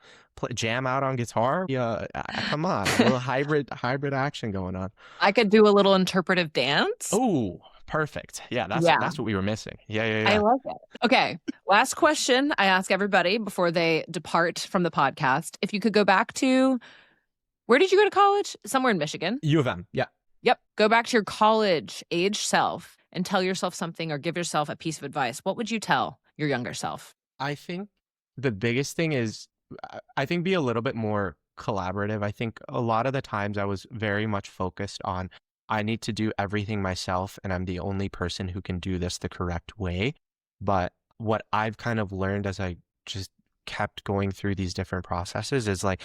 jam out on guitar. Yeah, come on, a little hybrid action going on. I could do a little interpretive dance. Oh, perfect. Yeah, that's what we were missing. Yeah. I like it. Okay, last question I ask everybody before they depart from the podcast. If you could go back to, where did you go to college? Somewhere in Michigan. U of M. Yeah. Yep. Go back to your college age self and tell yourself something or give yourself a piece of advice. What would you tell your younger self? I think the biggest thing is, be a little bit more collaborative. I think a lot of the times I was very much focused on I need to do everything myself and I'm the only person who can do this the correct way. But what I've kind of learned as I just kept going through these different processes is like,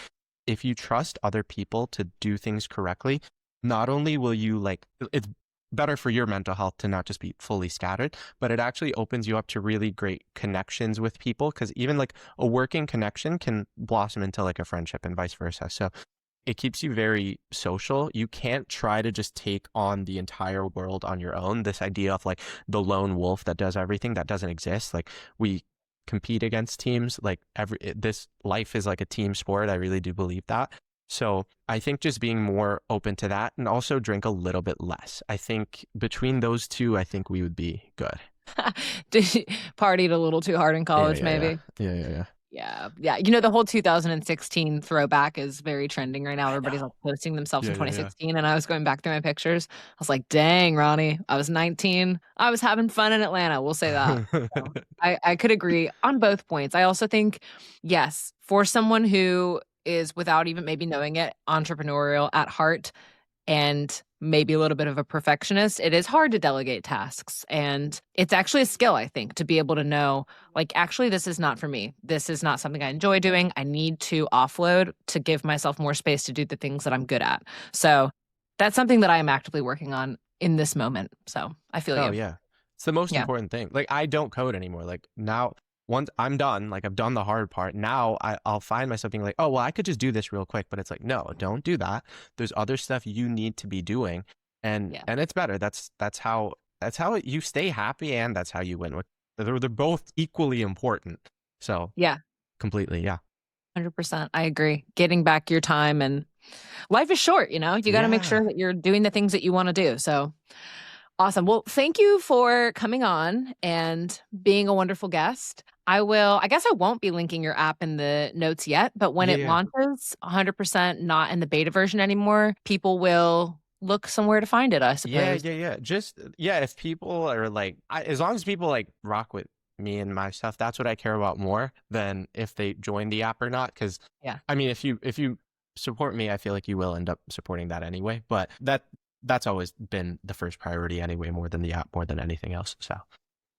if you trust other people to do things correctly, not only will you like, it's better for your mental health to not just be fully scattered, but it actually opens you up to really great connections with people. Cause even like a working connection can blossom into like a friendship and vice versa. So it keeps you very social. You can't try to just take on the entire world on your own. This idea of like the lone wolf that does everything, that doesn't exist. Like we compete against teams. Like this life is like a team sport. I really do believe that. So I think just being more open to that and also drink a little bit less. I think between those two, I think we would be good. Did you partied a little too hard in Yeah, college, yeah, yeah. maybe? Yeah, yeah, yeah. Yeah. Yeah. You know, the whole 2016 throwback is very trending right now. I Everybody's know. like posting themselves in Yeah, yeah, 2016. And I was going back through my pictures. I was like, dang, Ronnie, I was 19. I was having fun in Atlanta. We'll say that. yeah. So I could agree on both points. I also think, yes, for someone who is, without even maybe knowing it, entrepreneurial at heart, and maybe a little bit of a perfectionist, it is hard to delegate tasks. And it's actually a skill, I think, to be able to know, like, actually, this is not for me. This is not something I enjoy doing. I need to offload to give myself more space to do the things that I'm good at. So that's something that I am actively working on in this moment. So I feel Oh you. yeah. It's the most Yeah. important thing. Like I don't code anymore. Like now once I'm done, like I've done the hard part. Now I'll find myself being like, oh well, I could just do this real quick. But it's like, no, don't do that. There's other stuff you need to be doing. Yeah. And it's better. That's how you stay happy and that's how you win. They're both equally important. So Yeah. completely, yeah. 100%. I agree. Getting back your time, and life is short, you know, you got to make Yeah. sure that you're doing the things that you want to do. So awesome. Well, thank you for coming on and being a wonderful guest. I guess I won't be linking your app in the notes yet, but when Yeah, it yeah. launches, 100% not in the beta version anymore, people will look somewhere to find it, I Yeah, suppose. yeah, yeah. Just yeah, if people are like, as long as people like rock with me and my stuff, that's what I care about more than if they join the app or not. Because Yeah. I mean, if you support me, I feel like you will end up supporting that anyway. But that's always been the first priority anyway, more than the app, more than anything else. So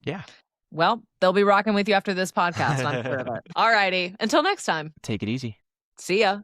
yeah. Well, they'll be rocking with you after this podcast. I'm sure of it. All righty. Until next time. Take it easy. See ya.